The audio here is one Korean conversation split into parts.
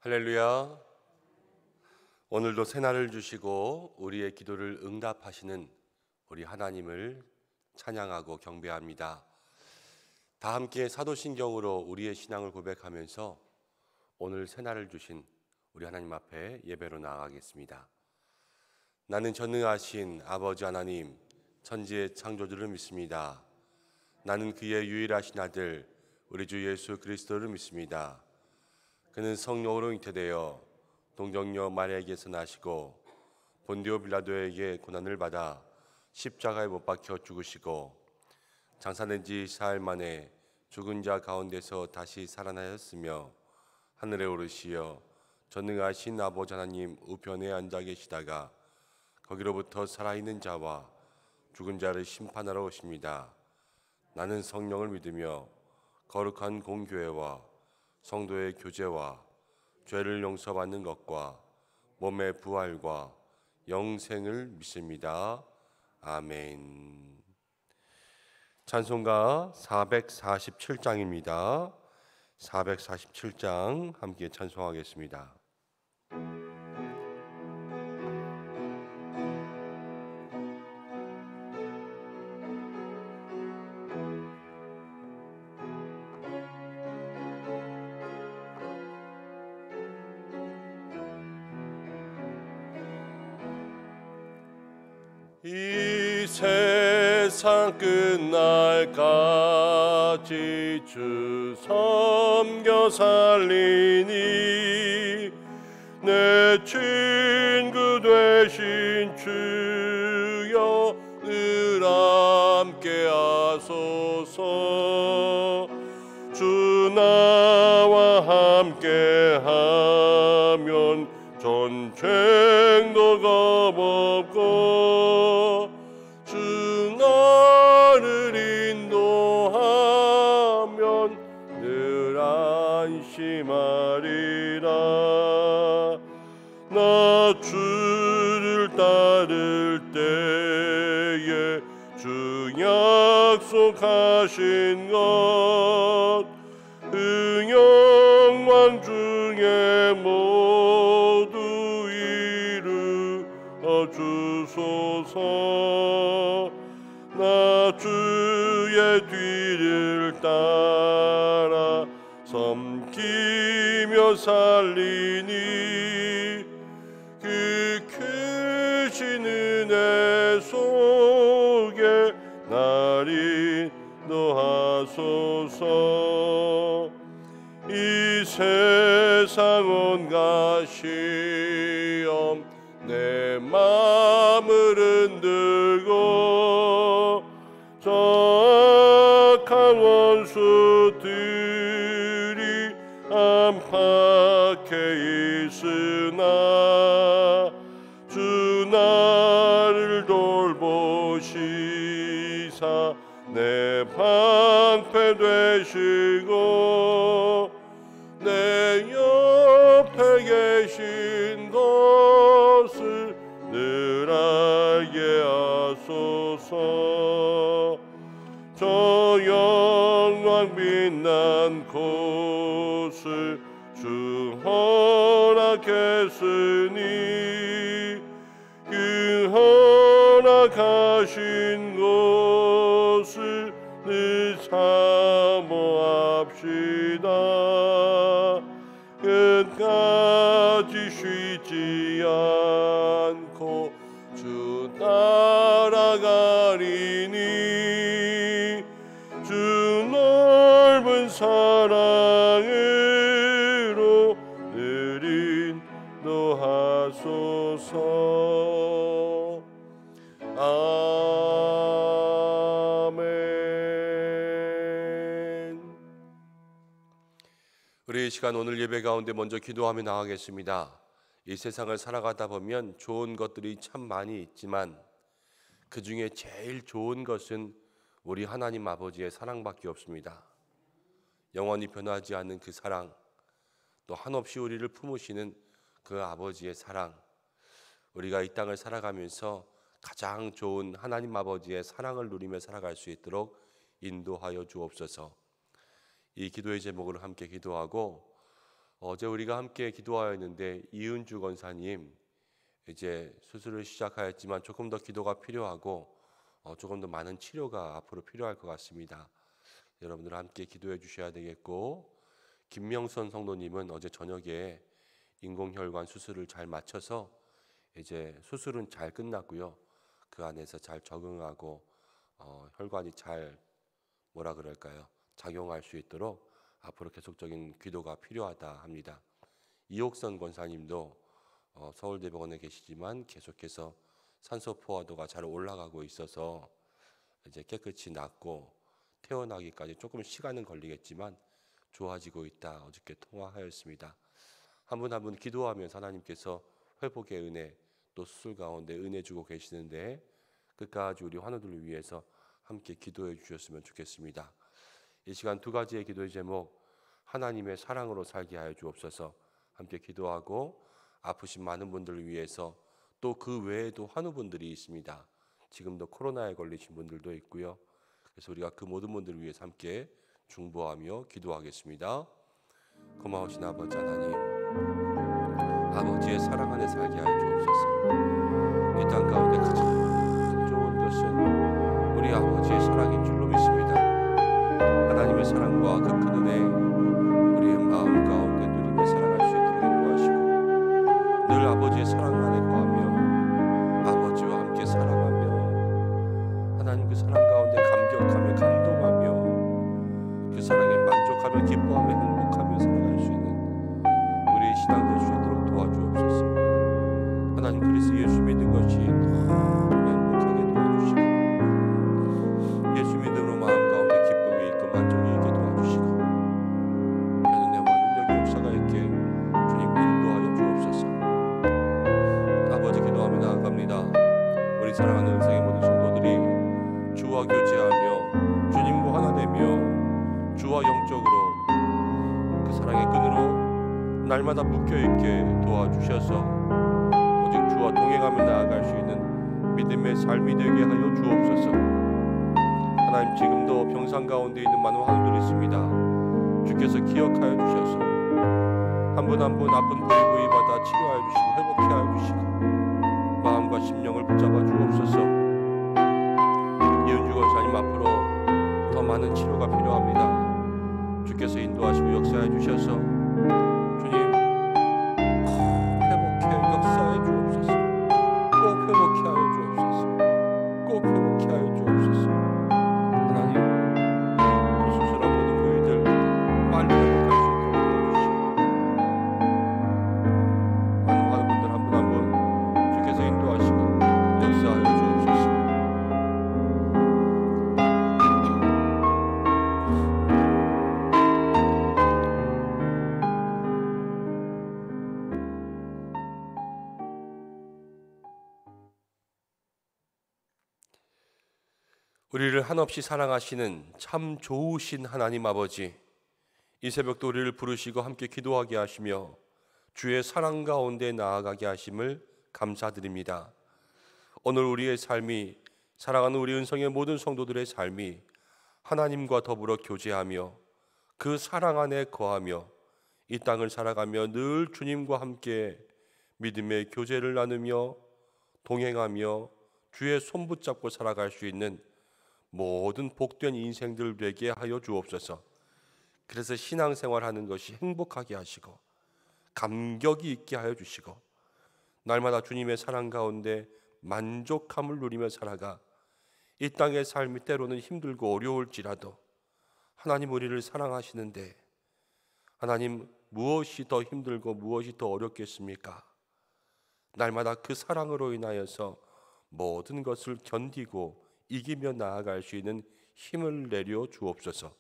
할렐루야. 오늘도 새날을 주시고 우리의 기도를 응답하시는 우리 하나님을 찬양하고 경배합니다. 다 함께 사도신경으로 우리의 신앙을 고백하면서 오늘 새날을 주신 우리 하나님 앞에 예배로 나아가겠습니다. 나는 전능하신 아버지 하나님, 천지의 창조주를 믿습니다. 나는 그의 유일하신 아들 우리 주 예수 그리스도를 믿습니다. 그는 성령으로 잉태되어 동정녀 마리아에게서 나시고 본디오 빌라도에게 고난을 받아 십자가에 못 박혀 죽으시고 장사된 지 사흘 만에 죽은 자 가운데서 다시 살아나셨으며 하늘에 오르시어 전능하신 아버지 하나님 우편에 앉아 계시다가 거기로부터 살아있는 자와 죽은 자를 심판하러 오십니다. 나는 성령을 믿으며 거룩한 공교회와 성도의 교제와 죄를 용서받는 것과 몸의 부활과 영생을 믿습니다. 아멘. 찬송가 447장입니다. 447장 함께 찬송하겠습니다. 이 세상 끝날까지 주 섬겨 살리니 내 친구 되신 주여 늘 함께 하소서. 주 나와 함께 하면 전쟁도 겁없고 주 나를 인도하면 늘 안심하리라. 나 주를 따를 때에 주 약속하신 것 응영왕 중에 모두 이루어 주소서. 나 주의 뒤를 따라 섬기며 살리니 그 크신 은혜 속에 날 인도하소서. 이 세상 온갖 시험 내 마음을 흔들고 저악한 원수들이 안팎에 있으나 주 나를 돌보시사 내 방패 되시고 내 옆에 계신 것을 늘 알게 하소서. 저 영광 빛난 곳을 주 허락했으니 그 허락하신 곳을 늘 사모합시다. 끝까지 쉬지 않고 주 따라가리니 주 넓은 사랑으로 늘 인도하소서. 우리 이 시간 오늘 예배 가운데 먼저 기도하며 나가겠습니다. 이 세상을 살아가다 보면 좋은 것들이 참 많이 있지만 그 중에 제일 좋은 것은 우리 하나님 아버지의 사랑밖에 없습니다. 영원히 변하지 않는 그 사랑, 또 한없이 우리를 품으시는 그 아버지의 사랑, 우리가 이 땅을 살아가면서 가장 좋은 하나님 아버지의 사랑을 누리며 살아갈 수 있도록 인도하여 주옵소서. 이 기도의 제목으로 함께 기도하고 어제 우리가 함께 기도하였는데 이은주 권사님 이제 수술을 시작하였지만 조금 더 기도가 필요하고 조금 더 많은 치료가 앞으로 필요할 것 같습니다. 여러분들 함께 기도해 주셔야 되겠고, 김명선 성도님은 어제 저녁에 인공혈관 수술을 잘 마쳐서 이제 수술은 잘 끝났고요. 그 안에서 잘 적응하고 혈관이 잘 작용할 수 있도록 앞으로 계속적인 기도가 필요하다 합니다. 이옥선 권사님도 서울대병원에 계시지만 계속해서 산소 포화도가 잘 올라가고 있어서 이제 깨끗이 낫고 퇴원하기까지 조금 시간은 걸리겠지만 좋아지고 있다. 어저께 통화하였습니다. 한 분 한 분 기도하면서 하나님께서 회복의 은혜, 또 수술 가운데 은혜 주고 계시는데 끝까지 우리 환우들을 위해서 함께 기도해 주셨으면 좋겠습니다. 이 시간 두 가지의 기도의 제목, 하나님의 사랑으로 살게 하여 주옵소서 함께 기도하고, 아프신 많은 분들을 위해서 또 그 외에도 환우분들이 있습니다. 지금도 코로나에 걸리신 분들도 있고요. 그래서 우리가 그 모든 분들을 위해서 함께 중보하며 기도하겠습니다. 고마우신 아버지 하나님, 아버지의 사랑 안에 살게 하여 주옵소서. 이 땅 가운데 가장 좋은 것은 우리 아버지의 사랑인 줄로 믿습니다. 하나님의 사랑과 그 큰 은혜 우리의 마음 가운데 누리며 살아갈 수 있도록 인도하시고, 늘 아버지의 사랑 안에 거하며 아버지와 함께 살아가며 하나님 그 사랑 가운데 감격하며 감동하며 그 사랑에 만족하며 기뻐하며 행복하며 살아갈 수 있는 우리의 신앙 될 수 있도록 도와주옵소서. 하나님, 그래서 예수 믿는 것이 너무 행복하게 도와주시고, 예수 믿음으로 마음 가운데 기쁨이 있고 만족이 있게 도와주시고, 변은혜와 능력의 역사가 있게 주님 인도하여 주옵소서. 아버지, 기도하며 나아갑니다. 우리 사랑하는 은성의 모든 성도들이 주와 교제하며 주님과 하나 되며 주와 영적으로 그 사랑의 끈으로 날마다 묶여있게 도와주셔서 오직 주와 동행하며 나아갈 수 있는 믿음의 삶이 되게 하여 주옵소서. 하나님, 지금도 병상 가운데 있는 많은 환우들이 있습니다. 주께서 기억하여 주셔서 한 분 한 분 아픈 부위부위마다 치료하여 주시고 회복해 하여 주시고 마음과 심령을 붙잡아 주옵소서. 이은주 권사님, 앞으로 더 많은 치료가 필요합니다. 주께서 인도하시고 역사해 주셔서 주님 회복해 역사해 주옵소서. 꼭 회복해 하여 주옵소서. 꼭 회복해 하여 주옵소서. 하나님, 또 수술한 모든 부위들 빨리 회복할 수 있도록 도와주시고, 많은 분들 한 분 한 분 주께서 인도하시고 역사하여 주옵소서. 우리를 한없이 사랑하시는 참 좋으신 하나님 아버지, 이 새벽도 우리를 부르시고 함께 기도하게 하시며 주의 사랑 가운데 나아가게 하심을 감사드립니다. 오늘 우리의 삶이, 사랑하는 우리 은성의 모든 성도들의 삶이 하나님과 더불어 교제하며 그 사랑 안에 거하며 이 땅을 살아가며 늘 주님과 함께 믿음의 교제를 나누며 동행하며 주의 손 붙잡고 살아갈 수 있는 모든 복된 인생들 되게 하여 주옵소서. 그래서 신앙생활하는 것이 행복하게 하시고 감격이 있게 하여 주시고 날마다 주님의 사랑 가운데 만족함을 누리며 살아가 이 땅의 삶이 때로는 힘들고 어려울지라도 하나님 우리를 사랑하시는데, 하나님, 무엇이 더 힘들고 무엇이 더 어렵겠습니까? 날마다 그 사랑으로 인하여서 모든 것을 견디고 이기며 나아갈 수 있는 힘을 내려 주옵소서.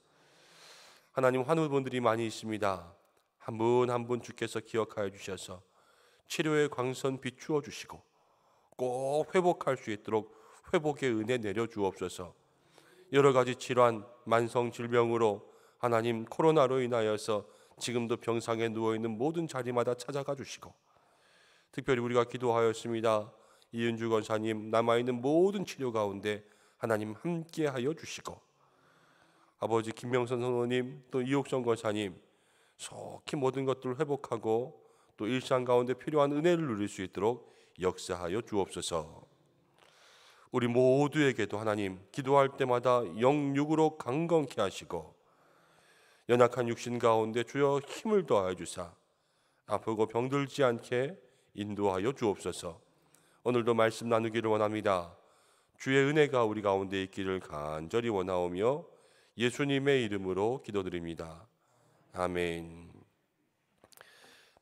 하나님, 환우분들이 많이 있습니다. 한 분 한 분 주께서 기억하여 주셔서 치료의 광선 비추어 주시고 꼭 회복할 수 있도록 회복의 은혜 내려 주옵소서. 여러 가지 질환, 만성 질병으로 하나님 코로나로 인하여서 지금도 병상에 누워있는 모든 자리마다 찾아가 주시고, 특별히 우리가 기도하였습니다. 이은주 권사님 남아있는 모든 치료 가운데 하나님 함께하여 주시고, 아버지 김명선 성도님 또 이옥성 권사님 속히 모든 것들을 회복하고 또 일상 가운데 필요한 은혜를 누릴 수 있도록 역사하여 주옵소서. 우리 모두에게도 하나님 기도할 때마다 영육으로 강건케 하시고 연약한 육신 가운데 주여 힘을 더하여 주사 아프고 병들지 않게 인도하여 주옵소서. 오늘도 말씀 나누기를 원합니다. 주의 은혜가 우리 가운데 있기를 간절히 원하오며 예수님의 이름으로 기도드립니다. 아멘.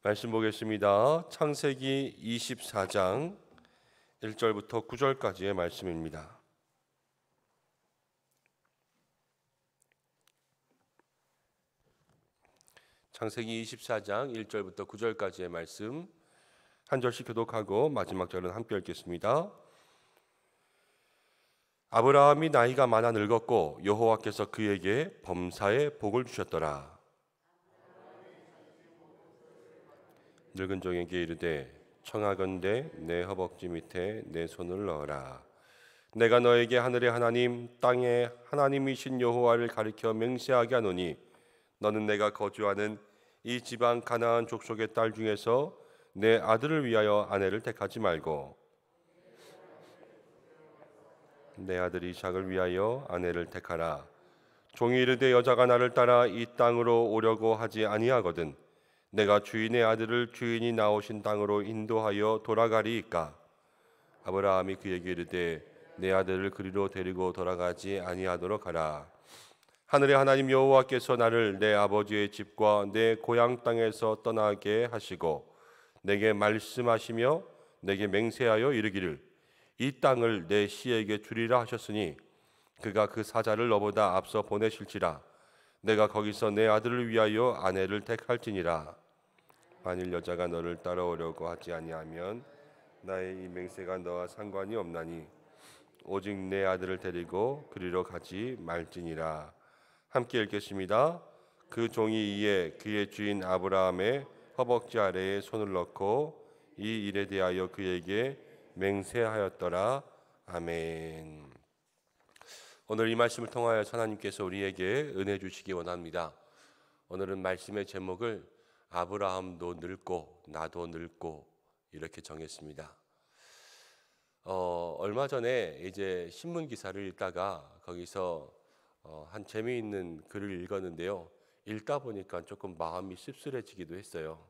말씀 보겠습니다. 창세기 24장 1절부터 9절까지의 말씀입니다. 창세기 24장 1절부터 9절까지의 말씀 한 절씩 교독하고 마지막 절은 함께 읽겠습니다. 아브라함이 나이가 많아 늙었고 여호와께서 그에게 범사에 복을 주셨더라. 늙은 종에게 이르되 청하건대 내 허벅지 밑에 내 손을 넣어라. 내가 너에게 하늘의 하나님 땅의 하나님이신 여호와를 가리켜 맹세하게 하노니 너는 내가 거주하는 이 지방 가나안 족속의 딸 중에서 내 아들을 위하여 아내를 택하지 말고 내 아들 이삭을 위하여 아내를 택하라. 종이 이르되 여자가 나를 따라 이 땅으로 오려고 하지 아니하거든 내가 주인의 아들을 주인이 나오신 땅으로 인도하여 돌아가리이까. 아브라함이 그에게 이르되 내 아들을 그리로 데리고 돌아가지 아니하도록 하라. 하늘의 하나님 여호와께서 나를 내 아버지의 집과 내 고향 땅에서 떠나게 하시고 내게 말씀하시며 내게 맹세하여 이르기를 이 땅을 내 시에게 주리라 하셨으니 그가 그 사자를 너보다 앞서 보내실지라. 내가 거기서 내 아들을 위하여 아내를 택할지니라. 만일 여자가 너를 따라오려고 하지 아니하면 나의 이 맹세가 너와 상관이 없나니 오직 내 아들을 데리고 그리로 가지 말지니라. 함께 읽겠습니다. 그 종이 이에 그의 주인 아브라함의 허벅지 아래에 손을 넣고 이 일에 대하여 그에게 맹세하였더라. 아멘. 오늘 이 말씀을 통하여 하나님께서 우리에게 은혜 주시기 원합니다. 오늘은 말씀의 제목을 아브라함도 늙고 나도 늙고 이렇게 정했습니다. 얼마 전에 이제 신문 기사를 읽다가 거기서 한 재미있는 글을 읽었는데요. 읽다 보니까 조금 마음이 씁쓸해지기도 했어요.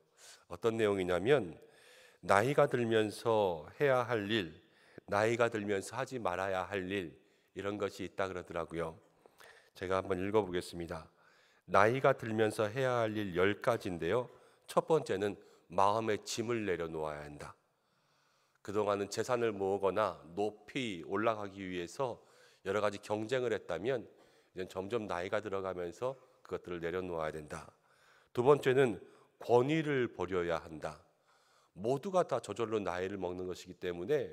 어떤 내용이냐면 나이가 들면서 해야 할 일, 나이가 들면서 하지 말아야 할 일 이런 것이 있다 그러더라고요. 제가 한번 읽어보겠습니다. 나이가 들면서 해야 할 일 10가지인데요. 첫 번째는 마음의 짐을 내려놓아야 한다. 그동안은 재산을 모으거나 높이 올라가기 위해서 여러 가지 경쟁을 했다면 이제 점점 나이가 들어가면서 그것들을 내려놓아야 된다. 두 번째는 권위를 버려야 한다. 모두가 다 저절로 나이를 먹는 것이기 때문에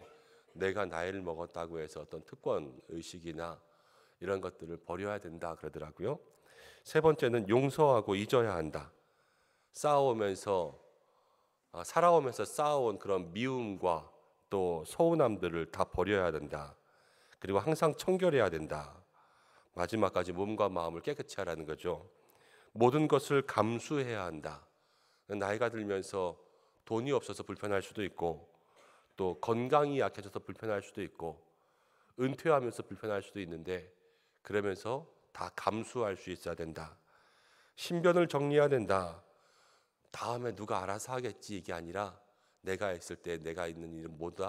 내가 나이를 먹었다고 해서 어떤 특권 의식이나 이런 것들을 버려야 된다 그러더라고요. 세 번째는 용서하고 잊어야 한다. 살아오면서 쌓아온 그런 미움과 또 서운함들을 다 버려야 된다. 그리고 항상 청결해야 된다. 마지막까지 몸과 마음을 깨끗이 하라는 거죠. 모든 것을 감수해야 한다. 나이가 들면서 돈이 없어서 불편할 수도 있고 또 건강이 약해져서 불편할 수도 있고 은퇴하면서 불편할 수도 있는데 그러면서 다 감수할 수 있어야 된다. 신변을 정리해야 된다. 다음에 누가 알아서 하겠지 이게 아니라 내가 했을 때 내가 있는 일은 모두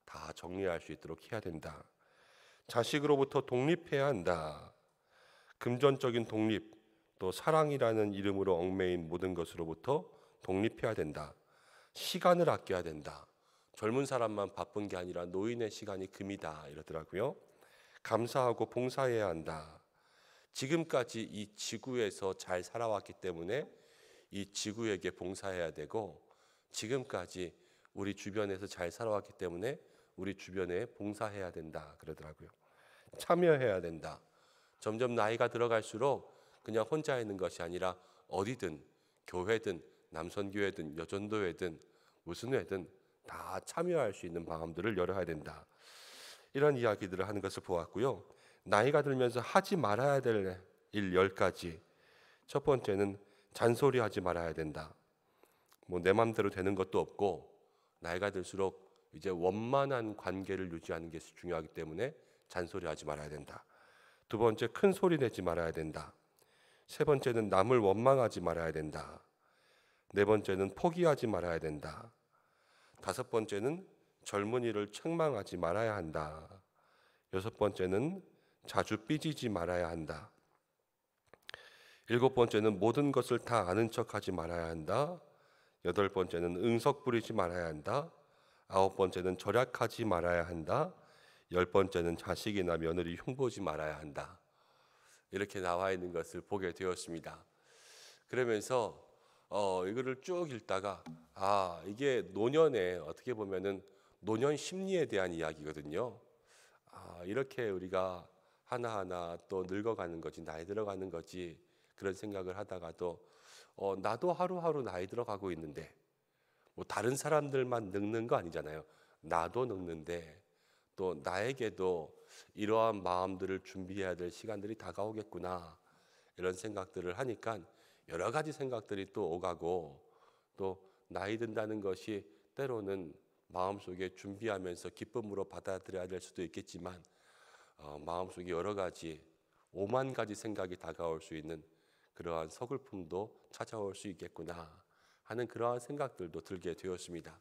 다 정리할 수 있도록 해야 된다. 자식으로부터 독립해야 한다. 금전적인 독립, 또 사랑이라는 이름으로 얽매인 모든 것으로부터 독립해야 된다. 시간을 아껴야 된다. 젊은 사람만 바쁜 게 아니라 노인의 시간이 금이다 이러더라고요. 감사하고 봉사해야 한다. 지금까지 이 지구에서 잘 살아왔기 때문에 이 지구에게 봉사해야 되고 지금까지 우리 주변에서 잘 살아왔기 때문에 우리 주변에 봉사해야 된다 그러더라고요. 참여해야 된다. 점점 나이가 들어갈수록 그냥 혼자 있는 것이 아니라 어디든 교회든 남선교회든 여전도회든 무슨 회든 다 참여할 수 있는 마음들을 열어야 된다. 이런 이야기들을 하는 것을 보았고요. 나이가 들면서 하지 말아야 될 일 10가지. 첫 번째는 잔소리하지 말아야 된다. 뭐 내 맘대로 되는 것도 없고 나이가 들수록 이제 원만한 관계를 유지하는 게 중요하기 때문에 잔소리하지 말아야 된다. 두 번째, 큰 소리 내지 말아야 된다. 세 번째는 남을 원망하지 말아야 된다. 네 번째는 포기하지 말아야 된다. 다섯 번째는 젊은이를 책망하지 말아야 한다. 여섯 번째는 자주 삐지지 말아야 한다. 일곱 번째는 모든 것을 다 아는 척하지 말아야 한다. 여덟 번째는 응석 부리지 말아야 한다. 아홉 번째는 절약하지 말아야 한다. 열 번째는 자식이나 며느리 흉보지 말아야 한다. 이렇게 나와 있는 것을 보게 되었습니다. 그러면서 이거를 쭉 읽다가 이게 노년에 어떻게 보면은 노년 심리에 대한 이야기거든요. 이렇게 우리가 하나하나 또 늙어가는 거지, 나이 들어가는 거지, 그런 생각을 하다가도 나도 하루하루 나이 들어가고 있는데 뭐 다른 사람들만 늙는 거 아니잖아요. 나도 늙는데 또 나에게도 이러한 마음들을 준비해야 될 시간들이 다가오겠구나, 이런 생각들을 하니까 여러 가지 생각들이 또 오가고, 또 나이 든다는 것이 때로는 마음속에 준비하면서 기쁨으로 받아들여야 될 수도 있겠지만 마음속에 여러 가지, 오만 가지 생각이 다가올 수 있는 그러한 서글픔도 찾아올 수 있겠구나 하는 그러한 생각들도 들게 되었습니다.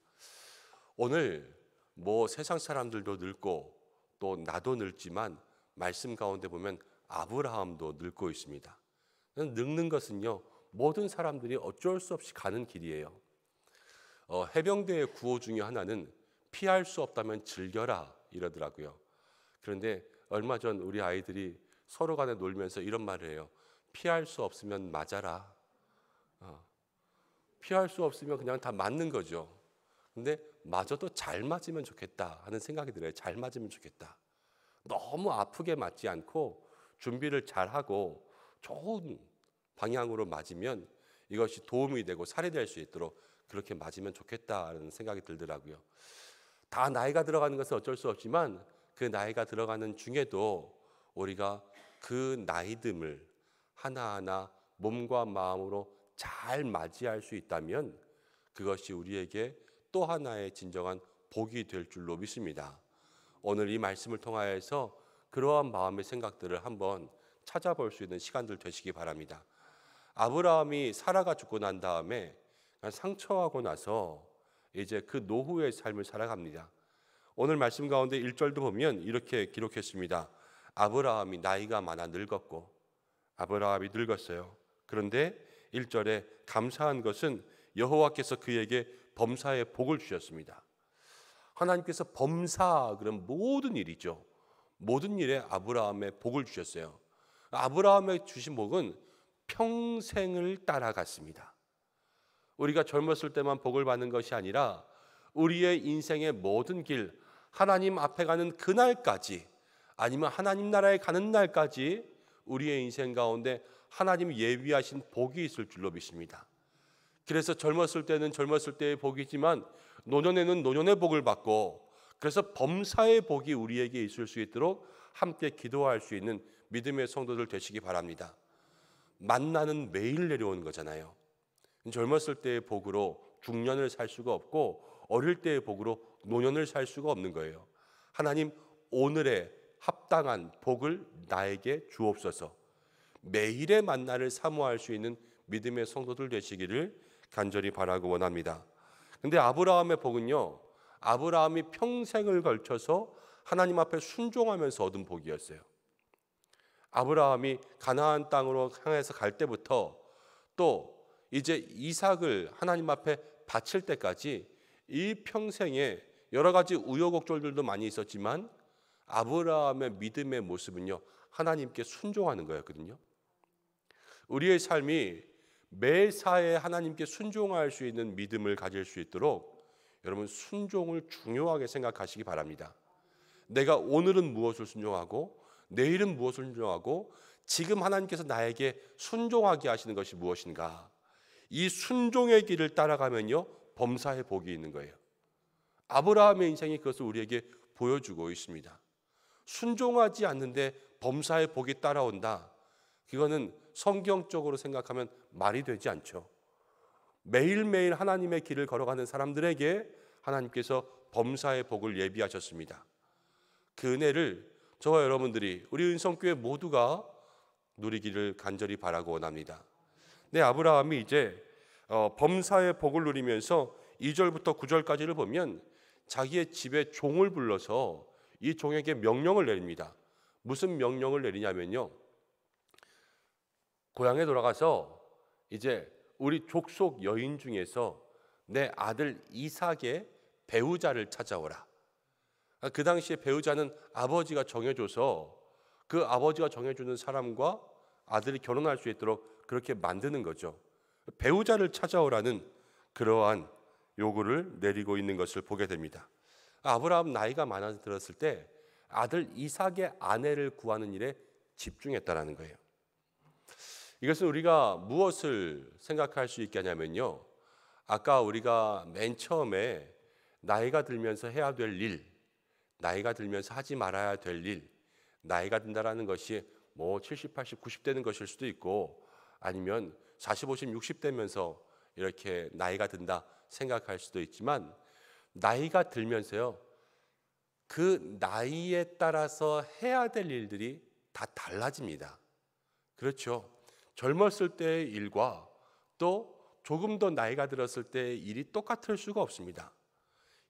오늘 뭐 세상 사람들도 늙고 또 나도 늙지만 말씀 가운데 보면 아브라함도 늙고 있습니다. 늙는 것은요, 모든 사람들이 어쩔 수 없이 가는 길이에요. 해병대의 구호 중에 하나는 피할 수 없다면 즐겨라 이러더라고요. 그런데 얼마 전 우리 아이들이 서로 간에 놀면서 이런 말을 해요. 피할 수 없으면 맞아라. 피할 수 없으면 그냥 다 맞는 거죠. 근데 맞아도 잘 맞으면 좋겠다 하는 생각이 들어요. 잘 맞으면 좋겠다. 너무 아프게 맞지 않고 준비를 잘하고 좋은 방향으로 맞으면 이것이 도움이 되고 살이 될 수 있도록 그렇게 맞으면 좋겠다는 생각이 들더라고요. 다 나이가 들어가는 것은 어쩔 수 없지만 그 나이가 들어가는 중에도 우리가 그 나이듦을 하나하나 몸과 마음으로 잘 맞이할 수 있다면 그것이 우리에게 또 하나의 진정한 복이 될 줄로 믿습니다. 오늘 이 말씀을 통하여서 그러한 마음의 생각들을 한번 찾아볼 수 있는 시간들 되시기 바랍니다. 아브라함이 사라가 죽고 난 다음에 상처하고 나서 이제 그 노후의 삶을 살아갑니다. 오늘 말씀 가운데 1절도 보면 이렇게 기록했습니다. 아브라함이 나이가 많아 늙었고, 아브라함이 늙었어요. 그런데 1절에 감사한 것은 여호와께서 그에게 범사의 복을 주셨습니다. 하나님께서 범사, 그런 모든 일이죠. 모든 일에 아브라함의 복을 주셨어요. 아브라함의 주신 복은 평생을 따라갔습니다. 우리가 젊었을 때만 복을 받는 것이 아니라 우리의 인생의 모든 길, 하나님 앞에 가는 그날까지, 아니면 하나님 나라에 가는 날까지 우리의 인생 가운데 하나님 예비하신 복이 있을 줄로 믿습니다. 그래서 젊었을 때는 젊었을 때의 복이지만 노년에는 노년의 복을 받고, 그래서 범사의 복이 우리에게 있을 수 있도록 함께 기도할 수 있는 믿음의 성도들 되시기 바랍니다. 만나는 매일 내려오는 거잖아요. 젊었을 때의 복으로 중년을 살 수가 없고 어릴 때의 복으로 노년을 살 수가 없는 거예요. 하나님, 오늘의 합당한 복을 나에게 주옵소서. 매일의 만나를 사모할 수 있는 믿음의 성도들 되시기를 간절히 바라고 원합니다. 근데 아브라함의 복은요, 아브라함이 평생을 걸쳐서 하나님 앞에 순종하면서 얻은 복이었어요. 아브라함이 가나안 땅으로 향해서 갈 때부터 또 이제 이삭을 하나님 앞에 바칠 때까지 이 평생에 여러 가지 우여곡절들도 많이 있었지만 아브라함의 믿음의 모습은요, 하나님께 순종하는 거였거든요. 우리의 삶이 매사에 하나님께 순종할 수 있는 믿음을 가질 수 있도록 여러분 순종을 중요하게 생각하시기 바랍니다. 내가 오늘은 무엇을 순종하고 내일은 무엇을 순종하고 지금 하나님께서 나에게 순종하게 하시는 것이 무엇인가, 이 순종의 길을 따라가면요 범사의 복이 있는 거예요. 아브라함의 인생이 그것을 우리에게 보여주고 있습니다. 순종하지 않는데 범사의 복이 따라온다. 그거는 성경적으로 생각하면 말이 되지 않죠. 매일매일 하나님의 길을 걸어가는 사람들에게 하나님께서 범사의 복을 예비하셨습니다. 그 은혜를 저와 여러분들이, 우리 은성교회 모두가 누리기를 간절히 바라고 원합니다. 아브라함이 이제 범사의 복을 누리면서 2절부터 9절까지를 보면 자기의 집에 종을 불러서 이 종에게 명령을 내립니다. 무슨 명령을 내리냐면요, 고향에 돌아가서 이제 우리 족속 여인 중에서 내 아들 이삭의 배우자를 찾아오라. 그 당시에 배우자는 아버지가 정해줘서 그 아버지가 정해주는 사람과 아들이 결혼할 수 있도록 그렇게 만드는 거죠. 배우자를 찾아오라는 그러한 요구를 내리고 있는 것을 보게 됩니다. 아브라함 나이가 많아들었을 때 아들 이삭의 아내를 구하는 일에 집중했다라는 거예요. 이것은 우리가 무엇을 생각할 수 있게 하냐면요, 아까 우리가 맨 처음에 나이가 들면서 해야 될 일, 나이가 들면서 하지 말아야 될 일, 나이가 든다라는 것이 뭐 70, 80, 90 되는 것일 수도 있고 아니면 40, 50, 60 되면서 이렇게 나이가 든다 생각할 수도 있지만, 나이가 들면서요, 그 나이에 따라서 해야 될 일들이 다 달라집니다. 그렇죠. 젊었을 때의 일과 또 조금 더 나이가 들었을 때의 일이 똑같을 수가 없습니다.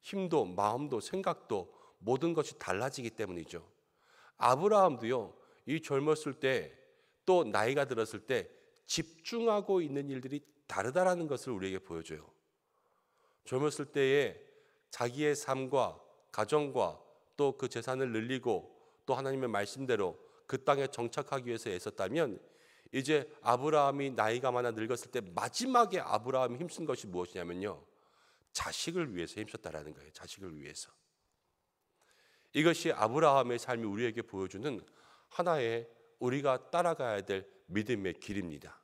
힘도 마음도 생각도 모든 것이 달라지기 때문이죠. 아브라함도요, 이 젊었을 때 또 나이가 들었을 때 집중하고 있는 일들이 다르다라는 것을 우리에게 보여줘요. 젊었을 때에 자기의 삶과 가정과 또 그 재산을 늘리고 또 하나님의 말씀대로 그 땅에 정착하기 위해서 애썼다면, 이제 아브라함이 나이가 많아 늙었을 때 마지막에 아브라함이 힘쓴 것이 무엇이냐면요, 자식을 위해서 힘썼다라는 거예요. 자식을 위해서. 이것이 아브라함의 삶이 우리에게 보여주는 하나의 우리가 따라가야 될 믿음의 길입니다.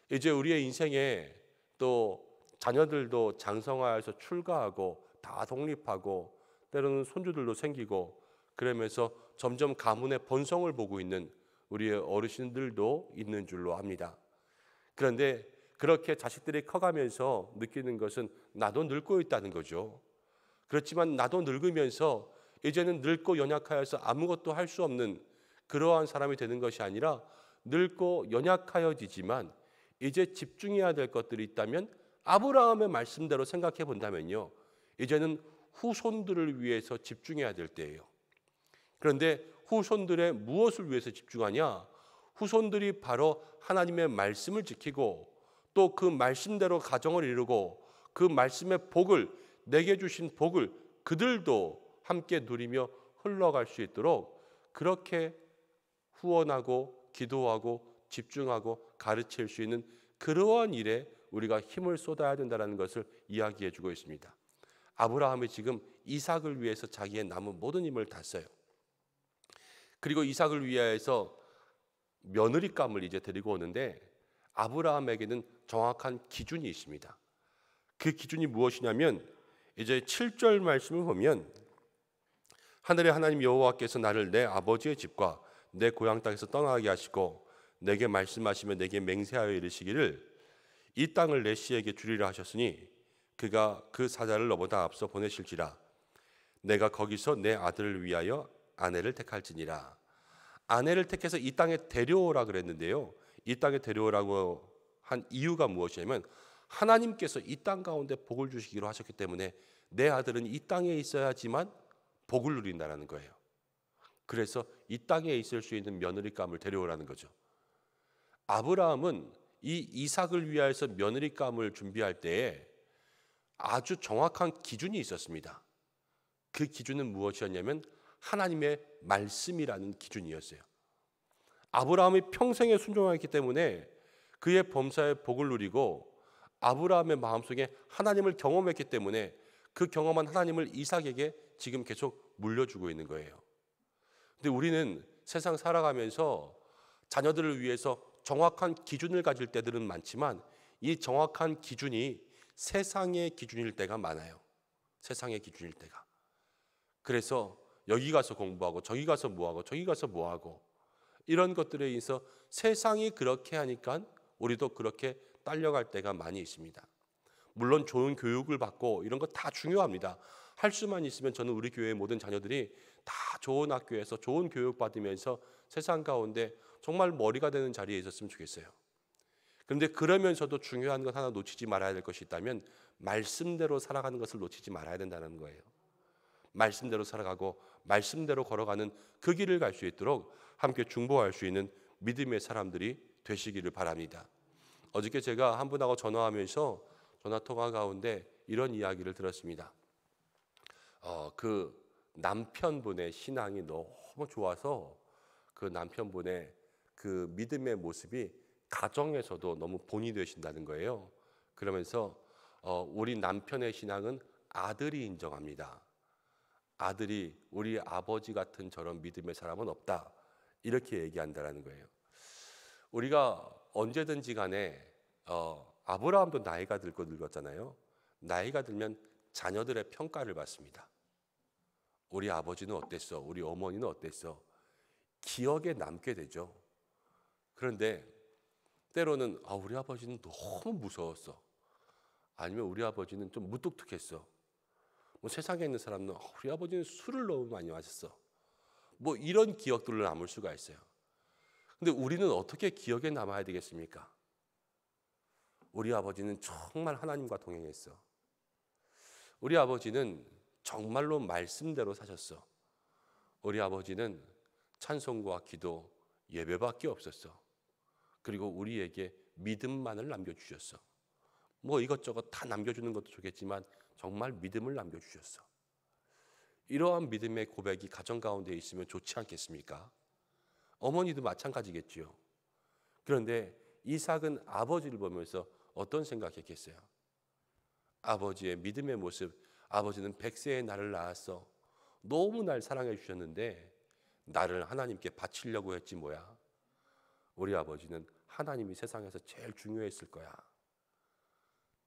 이제 우리의 인생에 또 자녀들도 장성하여서 출가하고 다 독립하고 때로는 손주들도 생기고 그러면서 점점 가문의 번성을 보고 있는 우리의 어르신들도 있는 줄로 압니다. 그런데 그렇게 자식들이 커가면서 느끼는 것은 나도 늙고 있다는 거죠. 그렇지만 나도 늙으면서 이제는 늙고 연약하여서 아무것도 할 수 없는 그러한 사람이 되는 것이 아니라, 늙고 연약하여지지만 이제 집중해야 될 것들이 있다면 아브라함의 말씀대로 생각해 본다면요, 이제는 후손들을 위해서 집중해야 될 때예요. 그런데 후손들의 무엇을 위해서 집중하냐? 후손들이 바로 하나님의 말씀을 지키고 또 그 말씀대로 가정을 이루고 그 말씀의 복을, 내게 주신 복을 그들도 함께 누리며 흘러갈 수 있도록 그렇게 후원하고 기도하고 집중하고 가르칠 수 있는 그러한 일에 우리가 힘을 쏟아야 된다는 것을 이야기해 주고 있습니다. 아브라함이 지금 이삭을 위해서 자기의 남은 모든 힘을 다 써요. 그리고 이삭을 위하여서 며느리감을 이제 데리고 오는데, 아브라함에게는 정확한 기준이 있습니다. 그 기준이 무엇이냐면, 이제 7절 말씀을 보면 하늘의 하나님 여호와께서 나를 내 아버지의 집과 내 고향 땅에서 떠나게 하시고 내게 말씀하시며 내게 맹세하여 이르시기를 이 땅을 내 씨에게 주리라 하셨으니 그가 그 사자를 너보다 앞서 보내실지라. 내가 거기서 내 아들을 위하여 아내를 택할지니라. 아내를 택해서 이 땅에 데려오라 그랬는데요, 이 땅에 데려오라고 한 이유가 무엇이냐면 하나님께서 이 땅 가운데 복을 주시기로 하셨기 때문에 내 아들은 이 땅에 있어야지만 복을 누린다는 거예요. 그래서 이 땅에 있을 수 있는 며느리감을 데려오라는 거죠. 아브라함은 이 이삭을 위하여서 며느리감을 준비할 때에 아주 정확한 기준이 있었습니다. 그 기준은 무엇이었냐면 하나님의 말씀이라는 기준이었어요. 아브라함이 평생에 순종하였기 때문에 그의 범사의 복을 누리고 아브라함의 마음속에 하나님을 경험했기 때문에 그 경험한 하나님을 이삭에게 지금 계속 물려주고 있는 거예요. 근데 우리는 세상 살아가면서 자녀들을 위해서 정확한 기준을 가질 때들은 많지만 이 정확한 기준이 세상의 기준일 때가 많아요. 세상의 기준일 때가. 그래서 여기 가서 공부하고 저기 가서 뭐하고 저기 가서 뭐하고 이런 것들에 의해서 세상이 그렇게 하니까 우리도 그렇게 딸려갈 때가 많이 있습니다. 물론 좋은 교육을 받고 이런 거 다 중요합니다. 할 수만 있으면 저는 우리 교회의 모든 자녀들이 다 좋은 학교에서 좋은 교육 받으면서 세상 가운데 정말 머리가 되는 자리에 있었으면 좋겠어요. 그런데 그러면서도 중요한 것 하나 놓치지 말아야 될 것이 있다면 말씀대로 살아가는 것을 놓치지 말아야 된다는 거예요. 말씀대로 살아가고 말씀대로 걸어가는 그 길을 갈 수 있도록 함께 중보할 수 있는 믿음의 사람들이 되시기를 바랍니다. 어저께 제가 한 분하고 전화하면서 전화 통화 가운데 이런 이야기를 들었습니다. 그 남편분의 신앙이 너무 좋아서 그 남편분의 그 믿음의 모습이 가정에서도 너무 본이 되신다는 거예요. 그러면서 우리 남편의 신앙은 아들이 인정합니다. 아들이 우리 아버지 같은 저런 믿음의 사람은 없다. 이렇게 얘기한다는 거예요. 우리가 언제든지 간에 아브라함도 나이가 들고 늙었잖아요. 나이가 들면 자녀들의 평가를 받습니다. 우리 아버지는 어땠어? 우리 어머니는 어땠어? 기억에 남게 되죠. 그런데 때로는 우리 아버지는 너무 무서웠어. 아니면 우리 아버지는 좀 무뚝뚝했어. 뭐 세상에 있는 사람은 우리 아버지는 술을 너무 많이 마셨어. 뭐 이런 기억들로 남을 수가 있어요. 근데 우리는 어떻게 기억에 남아야 되겠습니까? 우리 아버지는 정말 하나님과 동행했어. 우리 아버지는 정말로 말씀대로 사셨어. 우리 아버지는 찬송과 기도, 예배밖에 없었어. 그리고 우리에게 믿음만을 남겨주셨어. 뭐 이것저것 다 남겨주는 것도 좋겠지만 정말 믿음을 남겨주셨어. 이러한 믿음의 고백이 가정 가운데 있으면 좋지 않겠습니까? 어머니도 마찬가지겠지요. 그런데 이삭은 아버지를 보면서 어떤 생각했겠어요? 아버지의 믿음의 모습, 아버지는 100세에 나를 낳았어. 너무 날 사랑해 주셨는데 나를 하나님께 바치려고 했지 뭐야. 우리 아버지는 하나님이 세상에서 제일 중요했을 거야.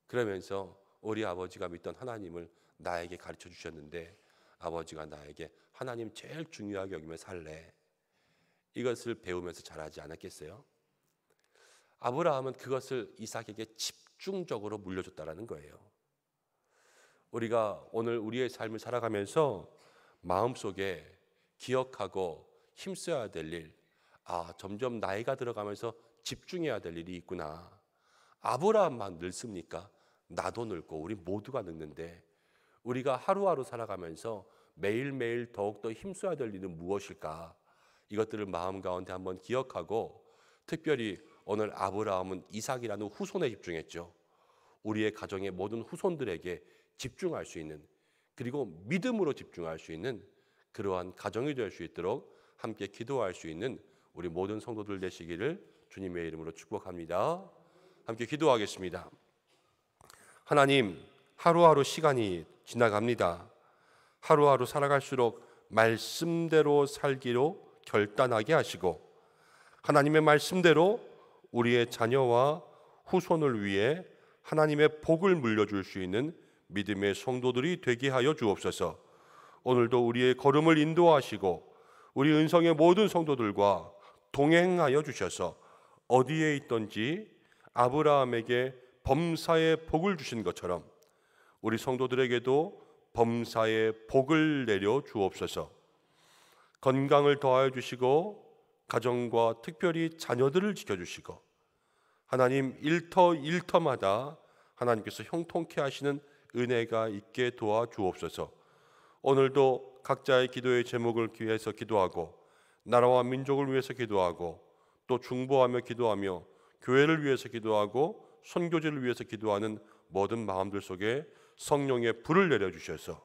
그러면서 우리 아버지가 믿던 하나님을 나에게 가르쳐 주셨는데 아버지가 나에게 하나님 제일 중요하게 여기며 살래. 이것을 배우면서 자라지 않았겠어요? 아브라함은 그것을 이삭에게 집중적으로 물려줬다라는 거예요. 우리가 오늘 우리의 삶을 살아가면서 마음속에 기억하고 힘써야 될 일, 점점 나이가 들어가면서 집중해야 될 일이 있구나. 아브라함만 늙습니까? 나도 늙고 우리 모두가 늙는데 우리가 하루하루 살아가면서 매일매일 더욱더 힘써야 될 일은 무엇일까? 이것들을 마음 가운데 한번 기억하고 특별히 오늘 아브라함은 이삭이라는 후손에 집중했죠. 우리의 가정의 모든 후손들에게 집중할 수 있는, 그리고 믿음으로 집중할 수 있는 그러한 가정이 될 수 있도록 함께 기도할 수 있는 우리 모든 성도들 되시기를 주님의 이름으로 축복합니다. 함께 기도하겠습니다. 하나님, 하루하루 시간이 지나갑니다. 하루하루 살아갈수록 말씀대로 살기로 결단하게 하시고 하나님의 말씀대로 우리의 자녀와 후손을 위해 하나님의 복을 물려줄 수 있는 믿음의 성도들이 되게 하여 주옵소서. 오늘도 우리의 걸음을 인도하시고 우리 은성의 모든 성도들과 동행하여 주셔서 어디에 있든지 아브라함에게 범사의 복을 주신 것처럼 우리 성도들에게도 범사의 복을 내려 주옵소서. 건강을 더하여 주시고 가정과 특별히 자녀들을 지켜주시고 하나님 일터마다 하나님께서 형통케 하시는 은혜가 있게 도와 주옵소서. 오늘도 각자의 기도의 제목을 위해서 기도하고 나라와 민족을 위해서 기도하고 또 중보하며 기도하며 교회를 위해서 기도하고 선교지를 위해서 기도하는 모든 마음들 속에 성령의 불을 내려주셔서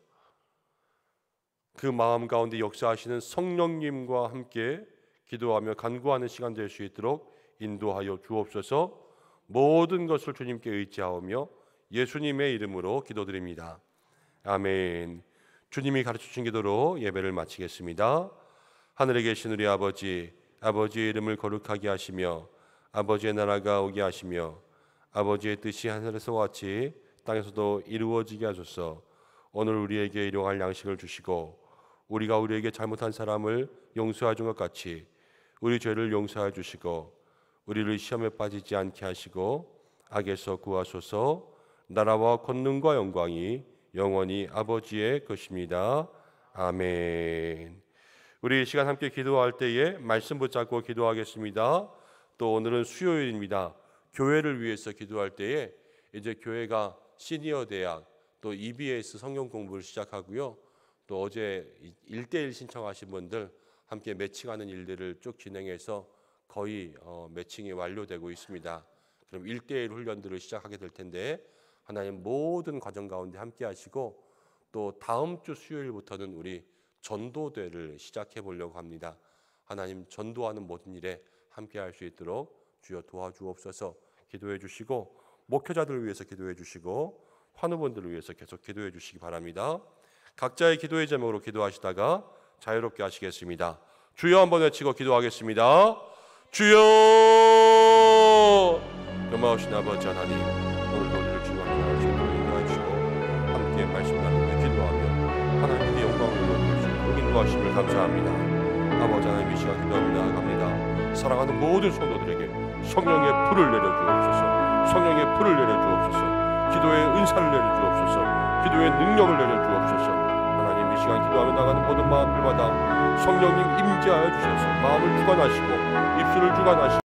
그 마음 가운데 역사하시는 성령님과 함께 기도하며 간구하는 시간 될 수 있도록 인도하여 주옵소서. 모든 것을 주님께 의지하오며 예수님의 이름으로 기도드립니다. 아멘. 주님이 가르쳐주신 기도로 예배를 마치겠습니다. 하늘에 계신 우리 아버지, 아버지의 이름을 거룩하게 하시며 아버지의 나라가 오게 하시며 아버지의 뜻이 하늘에서와 같이 땅에서도 이루어지게 하소서. 오늘 우리에게 일용할 양식을 주시고 우리가 우리에게 잘못한 사람을 용서해 준 것 같이 우리 죄를 용서해 주시고 우리를 시험에 빠지지 않게 하시고 악에서 구하소서. 나라와 권능과 영광이 영원히 아버지의 것입니다. 아멘. 우리 이 시간 함께 기도할 때에 말씀 붙잡고 기도하겠습니다. 또 오늘은 수요일입니다. 교회를 위해서 기도할 때에 이제 교회가 시니어 대학 또 EBS 성경 공부를 시작하고요. 또 어제 1대1 신청하신 분들 함께 매칭하는 일들을 쭉 진행해서 거의 매칭이 완료되고 있습니다. 그럼 1대1 훈련들을 시작하게 될 텐데 하나님 모든 과정 가운데 함께 하시고 또 다음 주 수요일부터는 우리 전도대를 시작해 보려고 합니다. 하나님 전도하는 모든 일에 함께 할 수 있도록 주여 도와주옵소서. 기도해 주시고 목회자들을 위해서 기도해 주시고 환우분들을 위해서 계속 기도해 주시기 바랍니다. 각자의 기도의 제목으로 기도하시다가 자유롭게 하시겠습니다. 주여 한번 외치고 기도하겠습니다. 주여! 영광하신 아버지 하나님, 오늘도 우리를 주와 함께 인도해 주시고 함께 말씀 나누며 기도하며 하나님께 영광을 올려주시고 인도하심을 감사합니다. 아버지 하나님, 이 시간 기도합니다. 나아갑니다. 사랑하는 모든 성도들에게 성령의 불을 내려주옵소서. 성령의 불을 내려주옵소서. 기도의 은사를 내려주옵소서. 기도의 능력을 내려주옵소서. 하나님, 이 시간 기도하며 나가는 모든 마음들마다 성령님 임재하여 주셔서 마음을 주관하시고 입술을 주관하시고